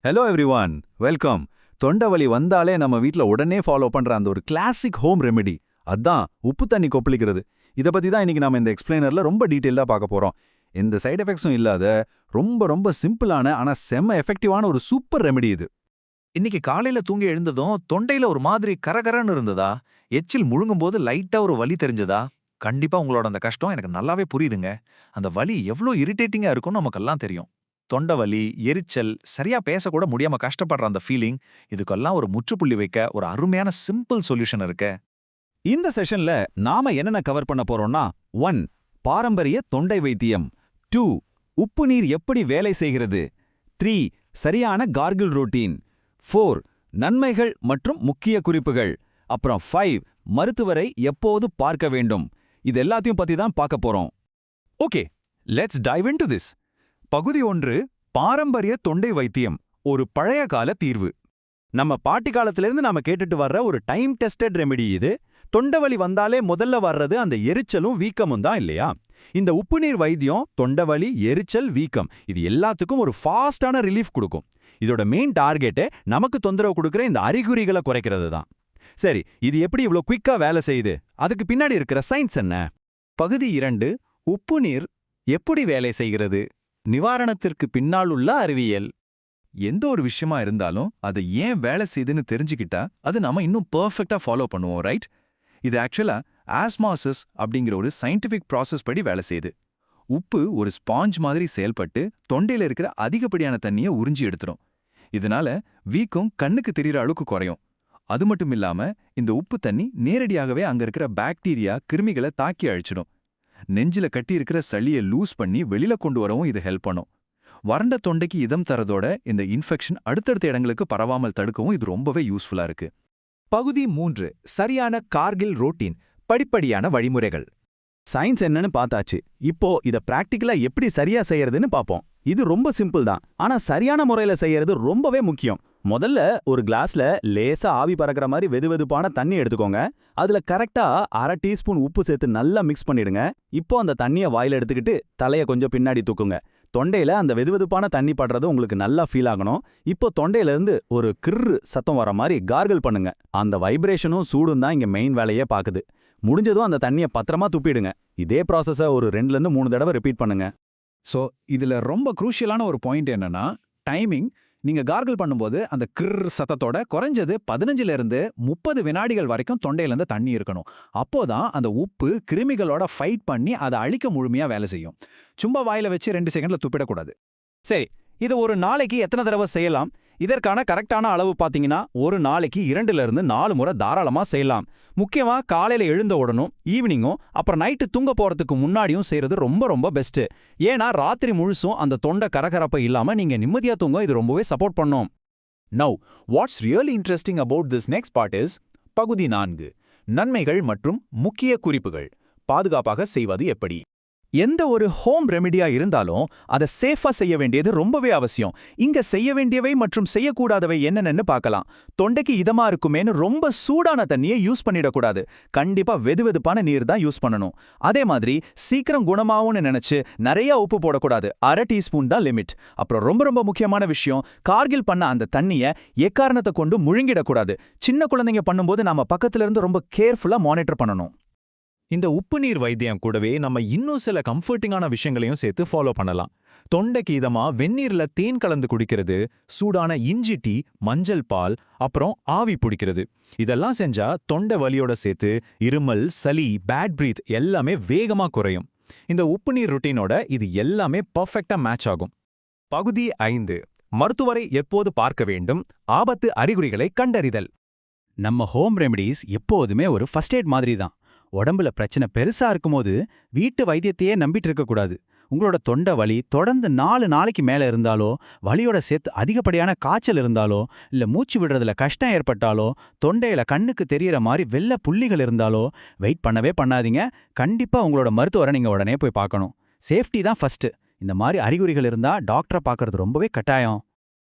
Hello everyone, welcome. தொண்டவலி வந்தாலே நம்ம வீட்ல உடனே ஃபாலோ பண்ற அந்த ஒரு கிளாசிக் ஹோம் ரெமெடி அதான் உப்பு தண்ணி கொப்பளிக்கிறது. இத பத்தி தான் இன்னைக்கு நாம இந்த எக்ஸ்பிளைனர்ல ரொம்ப டீடைலா பார்க்க போறோம். எந்த சைடு எஃபெக்ட்ஸும் இல்லாத ரொம்ப ரொம்ப சிம்பிளான ஆனா செம்ம எஃபெக்டிவான ஒரு சூப்பர் ரெமெடி இது. இன்னைக்கு காலையில தூங்கி எழுந்ததும் தொண்டையில ஒரு மாதிரி கரகரன்னு இருந்ததா? எச்சில் முழுங்கும்போது லைட்டா ஒரு வலி தெரிஞ்சதா? கண்டிப்பா உங்களோட அந்த கஷ்டம் எனக்கு நல்லாவே புரியுதுங்க. அந்த வலி எவ்ளோ இரிட்டேட்டிங்கா இருக்கும்னு நமக்கெல்லாம் தெரியும். தொண்டை வலி, எரிச்சல், சரியா பேசக்கூட முடியாம கஷ்டப்படுற அந்த ஃபீலிங், இதுக்கெல்லாம் ஒரு முற்றுப்புள்ளி வைக்க ஒரு அருமையான சிம்பிள் சொல்யூஷன் இருக்கு. இந்த செஷன்ல நாம என்னென்ன கவர் பண்ண போறோம்னா 1. பாரம்பரிய தொண்டை வைத்தியம். 2. உப்பு நீர் எப்படி வேலை செய்கிறது. 3. சரியான கார்கிள் ரொட்டீன். 4. நன்மைகள் மற்றும் முக்கிய குறிப்புகள். அப்புறம் 5. மருத்துவரை எப்போது பார்க்க வேண்டும். இது எல்லாத்தையும் பத்தி தான் பார்க்க போறோம். Okay, let's dive into this. பகுதி 1. பாரம்பரிய தொண்டை வைத்தியம், ஒரு பழைய கால தீர்வு. நம்ம பாட்டி காலத்திலிருந்து நாம கேட்டுட்டு வர்ற ஒரு டைம் டெஸ்டட் ரெமெடி இது. தொண்டவலி வந்தாலே முதல்ல வர்றது அந்த எரிச்சலும் வீக்கமும் தான் இல்லையா? இந்த உப்புநீர் வைத்தியம் தொண்டவலி, எரிச்சல், வீக்கம் இது எல்லாத்துக்கும் ஒரு ஃபாஸ்டான ரிலீஃப் கொடுக்கும். இதோட மெயின் டார்கெட்டே நமக்கு தொந்தரவு கொடுக்குற இந்த அறிகுறிகளை குறைக்கிறது தான். சரி, இது எப்படி இவ்ளோ குயிக்கா வேலை செய்யுது? அதுக்கு பின்னாடி இருக்கிற சயின்ஸ் என்ன? பகுதி 2. உப்புநீர் எப்படி வேலை செய்கிறது, நிவாரணத்திற்கு பின்னால் உள்ள அறிவியல். எந்த ஒரு விஷயமா இருந்தாலும் அதை ஏன் வேலை செய்யுதுன்னு தெரிஞ்சுக்கிட்டா அது நாம இன்னும் பெர்ஃபெக்ட்டா ஃபாலோ பண்ணுவோம், ரைட்? இது ஆக்சுவலா ஆஸ்மாசிஸ் அப்படிங்கிற ஒரு சயின்டிஃபிக் ப்ராசஸ் படி வேலை செய்யுது. உப்பு ஒரு ஸ்பாஞ்ச் மாதிரி செயல்பட்டு தொண்டையில இருக்கிற அதிகப்படியான தண்ணியை உறிஞ்சி எடுத்துரும். இதனால வீக்கம் கண்ணுக்கு தெரியற அளவுக்கு குறையும். அது மட்டும் இல்லாம இந்த உப்பு தண்ணி நேரடியாகவே அங்க இருக்கிற பாக்டீரியா, கிருமிகளை தாக்கி அழிச்சிடும். நெஞ்சில கட்டி இருக்கிற சளியை லூஸ் பண்ணி வெளியில கொண்டு வரவும் இது ஹெல்ப் பண்ணும். வறண்ட தொண்டைக்கு இதம் தரதோட இந்த இன்ஃபெக்ஷன் அடுத்தடுத்த இடங்களுக்கு பரவாமல் தடுக்கவும் இது ரொம்பவே யூஸ்ஃபுல்லா இருக்கு. பகுதி 3. சரியான கார்கிள் ரொட்டீன், படிப்படியான வழிமுறைகள். சயின்ஸ் என்னன்னு பார்த்தாச்சு. இப்போ இத பிராக்டிக்கலா எப்படி சரியா செய்யறதுன்னு பாப்போம். இது ரொம்ப சிம்பிள் தான், ஆனா சரியான முறையில செய்யறது ரொம்பவே முக்கியம். முதல்ல ஒரு கிளாஸ்ல லேசா ஆவி பறக்கிற மாதிரி வெதுவெதுப்பான தண்ணி எடுத்துக்கோங்க. அதுல கரெக்டா 1/2 டீஸ்பூன் உப்பு சேர்த்து நல்லா மிக்ஸ் பண்ணிடுங்க. இப்போ அந்த தண்ணியை வாயில எடுத்துக்கிட்டு தலைய கொஞ்சம் பின்னாடி தூக்குங்க. தொண்டையில அந்த வெதுவெதுப்பான தண்ணி படுறது உங்களுக்கு நல்லா ஃபீல் ஆகணும். இப்போ தொண்டையில இருந்து ஒரு கிர்ரு சத்தம் வர மாதிரி கார்கிள் பண்ணுங்க. அந்த வைப்ரேஷனும் சூடும் தான் இங்க மெயின் வேலையே பாக்குது. முடிஞ்சதும் அந்த தண்ணியை பத்திரமா துப்பிடுங்க. இதே ப்ராசஸை ஒரு 2லேருந்து 3 தடவை ரிப்பீட் பண்ணுங்க. ஸோ இதுல ரொம்ப குரூஷியலான ஒரு பாயிண்ட் என்னன்னா டைமிங். நீங்க கார்கிள் பண்ணும்போது அந்த கிர் சத்தத்தோட குறைஞ்சது 15லிருந்து 30 வினாடிகள் வரைக்கும் தொண்டையிலேருந்து தண்ணி இருக்கணும். அப்போதான் அந்த உப்பு கிருமிகளோட ஃபைட் பண்ணி அதை அழிக்க முழுமையா வேலை செய்யும். சும்மா வாயில வச்சு 2 செகண்ட்ல துப்பிடக்கூடாது. சரி, இது ஒரு நாளைக்கு எத்தனை தடவை செய்யலாம்? இதற்கான கரெக்டான அளவு பாத்தீங்கன்னா ஒரு நாளைக்கு 2லேருந்து 4 முறை தாராளமா செய்யலாம். முக்கியமா காலையில எழுந்த உடனும், ஈவினிங்கும், அப்புறம் நைட்டு தூங்க போறதுக்கு முன்னாடியும் செய்யறது ரொம்ப ரொம்ப பெஸ்ட். ஏன்னா ராத்திரி முழுசும் அந்த தொண்டை கரகரப்பை இல்லாம நீங்க நிம்மதியா தூங்க இது ரொம்பவே சப்போர்ட் பண்ணும். Now, what's really interesting about this next part is பகுதி 4. நன்மைகள் மற்றும் முக்கிய குறிப்புகள். பாதுகாப்பாக செய்வது எப்படி? எந்த ஒரு ஹோம் ரெமெடியா இருந்தாலும் அதை சேஃபா செய்ய வேண்டியது ரொம்பவே அவசியம். இங்க செய்ய வேண்டியவை மற்றும் செய்யக்கூடாதவை என்னென்னு பார்க்கலாம். தொண்டைக்கு இதமா இருக்குமேன்னு ரொம்ப சூடான தண்ணியை யூஸ் பண்ணிடக்கூடாது. கண்டிப்பா வெதுவெதுப்பான நீர் தான் யூஸ் பண்ணணும். அதே மாதிரி சீக்கிரம் குணமாவும்னு நினைச்சு நிறைய உப்பு போடக்கூடாது. 1/2 டீஸ்பூன் தான் லிமிட். அப்புறம் ரொம்ப ரொம்ப முக்கியமான விஷயம், கார்கிள் பண்ண அந்த தண்ணியை எக்காரணத்தை கொண்டு முழுங்கிடக்கூடாது. சின்ன குழந்தைங்க பண்ணும்போது நாம பக்கத்துல இருந்து ரொம்ப கேர்ஃபுல்லா மானிட்டர் பண்ணணும். இந்த உப்பு நீர் வைத்தியம் கூடவே நம்ம இன்னும் சில கம்ஃபர்டிங்கான விஷயங்களையும் சேர்த்து ஃபாலோ பண்ணலாம். தொண்டைக்கு இதமா வெந்நீர்ல தேன் கலந்து குடிக்கிறது, சூடான இஞ்சி டீ, மஞ்சள் பால், அப்புறம் ஆவி பிடிக்கிறது. இதெல்லாம் செஞ்சா தொண்டை வலியோட சேர்த்து இருமல், சளி, பேட் பிரீத் எல்லாமே வேகமா குறையும். இந்த உப்பு நீர் ருட்டீனோட இது எல்லாமே பர்ஃபெக்டா மேட்ச் ஆகும். பகுதி 5. மருத்துவரை எப்போது பார்க்க வேண்டும், ஆபத்து அறிகுறிகளை கண்டறிதல். நம்ம ஹோம் ரெமெடிஸ் எப்போதுமே ஒரு ஃபர்ஸ்ட் எய்ட் மாதிரி தான். உடம்புல பிரச்சனை பெருசா இருக்கும்போது வீட்டு வைத்தியத்தையே நம்பிட்டு இருக்கக்கூடாது. உங்களோட தொண்டை வலி தொடர்ந்து 4 நாளைக்கு மேல இருந்தாலோ, வலியோட சேர்த்து அதிகப்படியான காய்ச்சல் இருந்தாலோ, இல்ல மூச்சு விடுறதுல கஷ்டம் ஏற்பட்டாலோ, தொண்டையில கண்ணுக்கு தெரியற மாதிரி வெள்ளை புள்ளிகள் இருந்தாலோ வெயிட் பண்ணவே பண்ணாதீங்க. கண்டிப்பா உங்களோட மருத்துவரை நீங்க உடனே போய் பார்க்கணும். சேஃப்டி தான் ஃபர்ஸ்ட். இந்த மாதிரி அறிகுறிகள் இருந்தா டாக்டரை பார்க்கறது ரொம்பவே கட்டாயம்.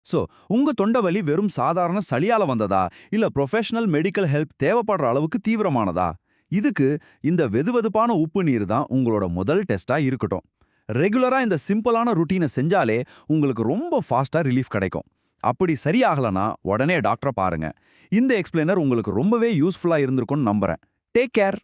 சோ, உங்க தொண்டை வலி வெறும் சாதாரண சளியால வந்ததா, இல்ல ப்ரொஃபஷனல் மெடிக்கல் ஹெல்ப் தேவைப்படுற அளவுக்கு தீவிரமானதா? இதுக்கு இந்த வெதுவெதுப்பான உப்பு நீர் தான் உங்களோட முதல் டெஸ்டா இருக்கட்டும். ரெகுலரா இந்த சிம்பிளான ருட்டீனை செஞ்சாலே உங்களுக்கு ரொம்ப ஃபாஸ்டா ரிலீஃப் கிடைக்கும். அப்படி சரியாகலனா உடனே டாக்டரை பாருங்க. இந்த எக்ஸ்பிளைனர் உங்களுக்கு ரொம்பவே யூஸ்ஃபுல்லா இருந்திருக்கும்னு நம்புறேன். Take care.